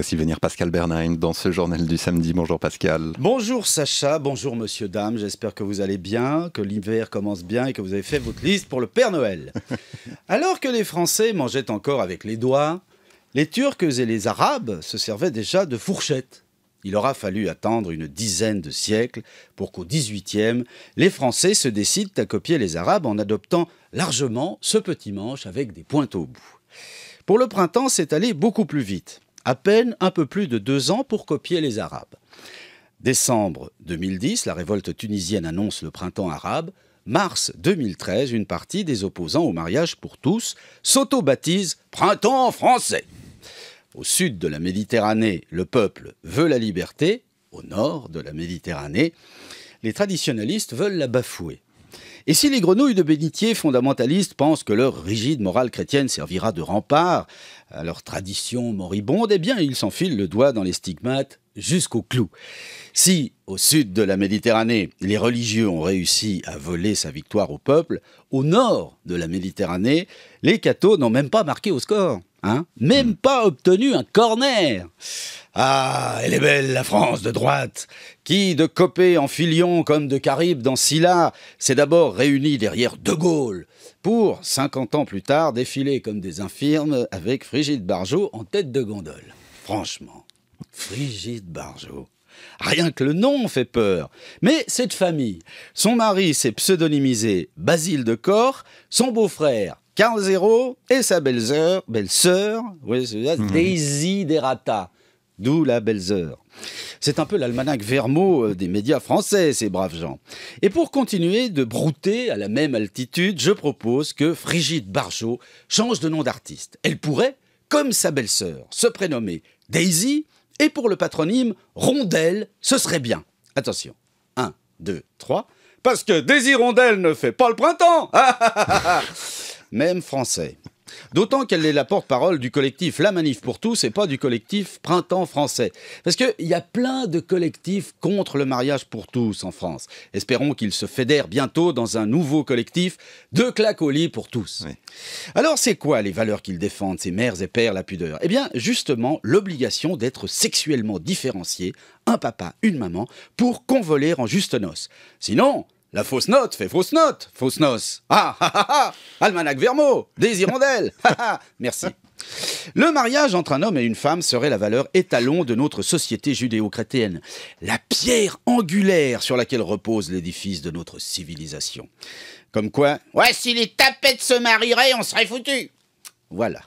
voici venir Pascal Bernheim dans ce journal du samedi. Bonjour Pascal. Bonjour Sacha, bonjour monsieur, dame, j'espère que vous allez bien, que l'hiver commence bien et que vous avez fait votre liste pour le Père Noël. Alors que les Français mangeaient encore avec les doigts, les Turcs et les Arabes se servaient déjà de fourchettes. Il aura fallu attendre une dizaine de siècles pour qu'au XVIIIe, les Français se décident à copier les Arabes en adoptant largement ce petit manche avec des pointes au bout. Pour le printemps, c'est allé beaucoup plus vite. À peine un peu plus de 2 ans pour copier les Arabes. Décembre 2010, la révolte tunisienne annonce le printemps arabe. Mars 2013, une partie des opposants au mariage pour tous s'auto-baptise Printemps français. Au sud de la Méditerranée, le peuple veut la liberté. Au nord de la Méditerranée, les traditionalistes veulent la bafouer. Et si les grenouilles de bénitier fondamentalistes pensent que leur rigide morale chrétienne servira de rempart à leur tradition moribonde, eh bien ils s'enfilent le doigt dans les stigmates jusqu'au clou. Si, au sud de la Méditerranée, les religieux ont réussi à voler sa victoire au peuple, au nord de la Méditerranée, les cathos n'ont même pas marqué au score, même pas obtenu un corner. Ah, elle est belle la France de droite, qui, de Copé en Filion comme de Caribe dans Scylla, s'est d'abord réunie derrière De Gaulle, pour, 50 ans plus tard, défiler comme des infirmes avec Brigitte Bardot en tête de gondole. Franchement, Brigitte Bardot, rien que le nom fait peur. Mais cette famille, son mari s'est pseudonymisé Basile de Corre, son beau-frère Karl Zéro et sa belle-sœur, Desiderata. D'où la belle-sœur. C'est un peu l'almanach Vermeaux des médias français, ces braves gens. Et pour continuer de brouter à la même altitude, je propose que Brigitte Bardot change de nom d'artiste. Elle pourrait, comme sa belle-sœur, se prénommer Daisy, et pour le patronyme Rondelle, ce serait bien. Attention, 1, 2, 3. Parce que Daisy Rondelle ne fait pas le printemps. Même français. D'autant qu'elle est la porte-parole du collectif La Manif pour tous et pas du collectif Printemps français. Parce qu'il y a plein de collectifs contre le mariage pour tous en France. Espérons qu'ils se fédèrent bientôt dans un nouveau collectif de claques au lit pour tous. Oui. Alors c'est quoi les valeurs qu'ils défendent, ces mères et pères la pudeur? Eh bien justement l'obligation d'être sexuellement différenciés, un papa, une maman, pour convoler en juste noces. Sinon... la fausse note fait fausse note, fausse noce. Almanach Vermeaux, des hirondelles. Merci. Le mariage entre un homme et une femme serait la valeur étalon de notre société judéo-chrétienne, la pierre angulaire sur laquelle repose l'édifice de notre civilisation. Comme quoi, ouais, si les tapettes se marieraient, on serait foutus. Voilà.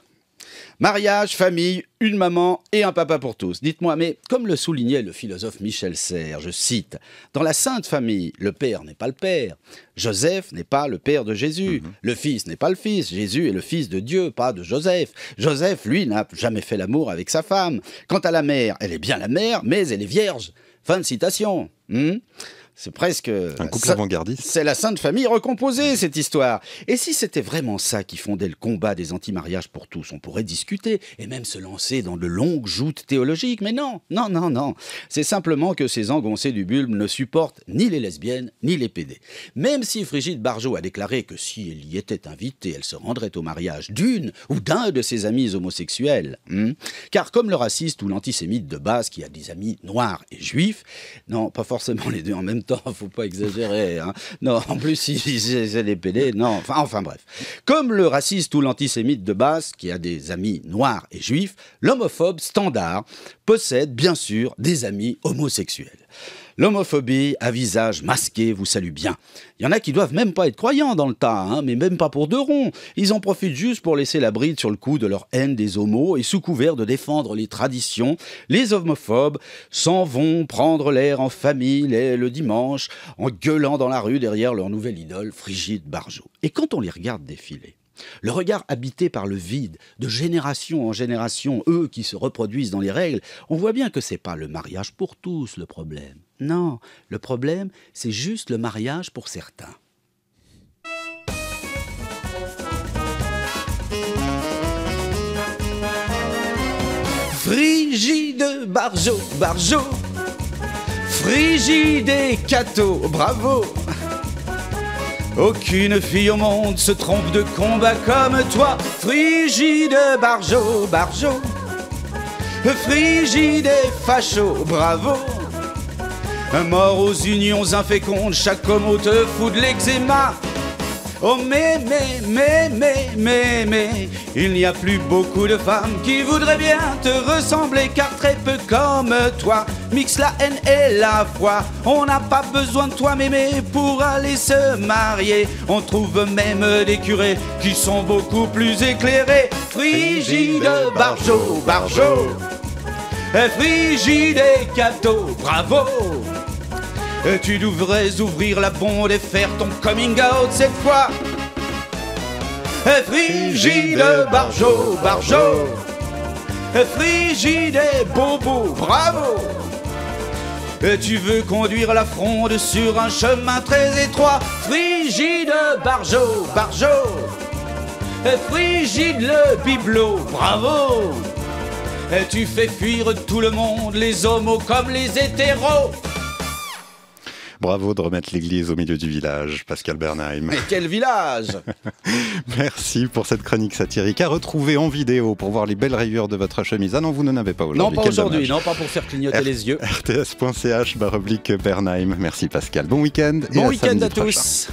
Mariage, famille, une maman et un papa pour tous. Dites-moi, mais comme le soulignait le philosophe Michel Serres, je cite, « Dans la Sainte Famille, le père n'est pas le père. Joseph n'est pas le père de Jésus. Le fils n'est pas le fils. Jésus est le fils de Dieu, pas de Joseph. Joseph, lui, n'a jamais fait l'amour avec sa femme. Quant à la mère, elle est bien la mère, mais elle est vierge. » Fin de citation. C'est presque... un couple avant-gardiste. C'est la Sainte Famille recomposée, cette histoire. Et si c'était vraiment ça qui fondait le combat des anti-mariages pour tous, on pourrait discuter et même se lancer dans de longues joutes théologiques. Mais non. C'est simplement que ces engoncés du bulbe ne supportent ni les lesbiennes, ni les pédés. Même si Brigitte Bardot a déclaré que si elle y était invitée, elle se rendrait au mariage d'une ou d'un de ses amis homosexuels. Car comme le raciste ou l'antisémite de base qui a des amis noirs et juifs, non, pas forcément les deux en même temps, faut pas exagérer. Non, en plus, si c'est les PD, non. Enfin bref. Comme le raciste ou l'antisémite de base, qui a des amis noirs et juifs, l'homophobe standard possède bien sûr des amis homosexuels. L'homophobie à visage masqué vous salue bien. Il y en a qui doivent même pas être croyants dans le tas, mais même pas pour 2 ronds. Ils en profitent juste pour laisser la bride sur le cou de leur haine des homos et sous couvert de défendre les traditions, les homophobes s'en vont prendre l'air en famille le dimanche en gueulant dans la rue derrière leur nouvelle idole, Brigitte Bardot. Et quand on les regarde défiler, le regard habité par le vide, de génération en génération, eux qui se reproduisent dans les règles, on voit bien que c'est pas le mariage pour tous le problème. Non, le problème, c'est juste le mariage pour certains. Brigitte Bardot, Brigitte et Cato, bravo! Aucune fille au monde se trompe de combat comme toi, Brigitte Bardot. frigide et facho, bravo. Mort aux unions infécondes, chaque homme te fout de l'eczéma. Oh mais, il n'y a plus beaucoup de femmes qui voudraient bien te ressembler, car très peu comme toi mixent la haine et la foi. On n'a pas besoin de toi mémé pour aller se marier. On trouve même des curés qui sont beaucoup plus éclairés. Frigide, Barjot, frigide et cadeau, bravo. Tu devrais ouvrir la bonde et faire ton coming out cette fois. Frigide, Barjot, frigide et bobo, bravo. Tu veux conduire la fronde sur un chemin très étroit. Frigide, Barjot, frigide le bibelot, bravo. Tu fais fuir tout le monde, les homos comme les hétéros. Bravo de remettre l'église au milieu du village, Pascal Bernheim. Mais quel village! Merci pour cette chronique satirique à retrouver en vidéo pour voir les belles rayures de votre chemise. Ah non, vous n'en avez pas aujourd'hui. Non, pas aujourd'hui, non, pas pour faire clignoter les yeux. rts.ch/Bernheim. Merci Pascal. Bon week-end. Bon week-end à tous.